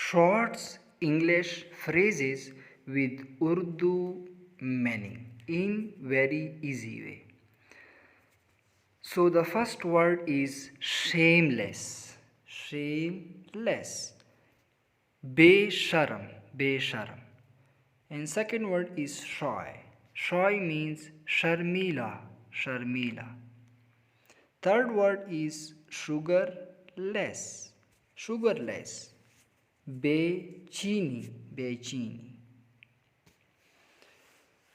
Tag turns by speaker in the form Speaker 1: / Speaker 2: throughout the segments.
Speaker 1: shorts English phrases with Urdu meaning in very easy way. So the first word is shameless. Shameless. Besharam. Besharam. And second word is shy. Shy means Sharmila. Sharmila. Third word is sugarless. Sugarless. Bechini. Bechini.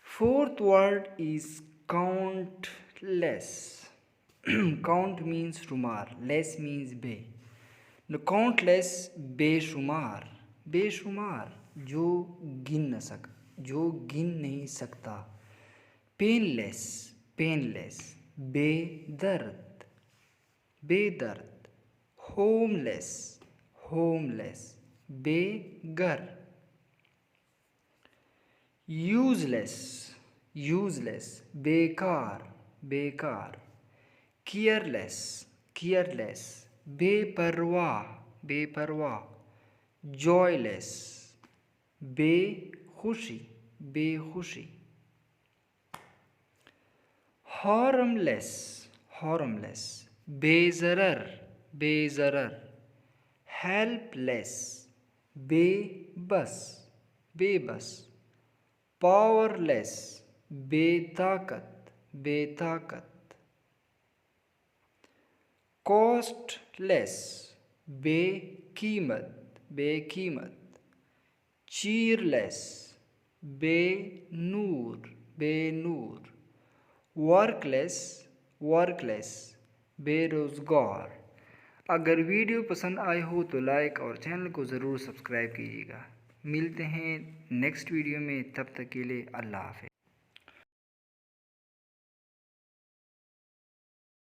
Speaker 1: Fourth word is countless. Count means shumar, less means be. The countless बेशुमार. बेशुमार जो गिन नहीं सकता. Painless. Painless. बेदर्द. बेदर्द. Homeless. Homeless. बेघर. Useless. Useless. बेकार. बेकार. Careless. Careless. बेपरवाह. बेपरवाह. Joyless. बेखुशी. बेखुशी. Harmless. Harmless. बेज़रर. बेज़रर. Helpless. बेबस. बेबस. Powerless. बेताकत. बेताकत. Costless. बेकीमत. बेकीमत. Cheerless. Benur. Benur. Workless. Workless. बेरोज़गार. अगर वीडियो पसंद आए हो तो लाइक और चैनल को ज़रूर सब्सक्राइब कीजिएगा। मिलते हैं नेक्स्ट वीडियो में, तब तक के लिए अल्लाह हाफ़िज़।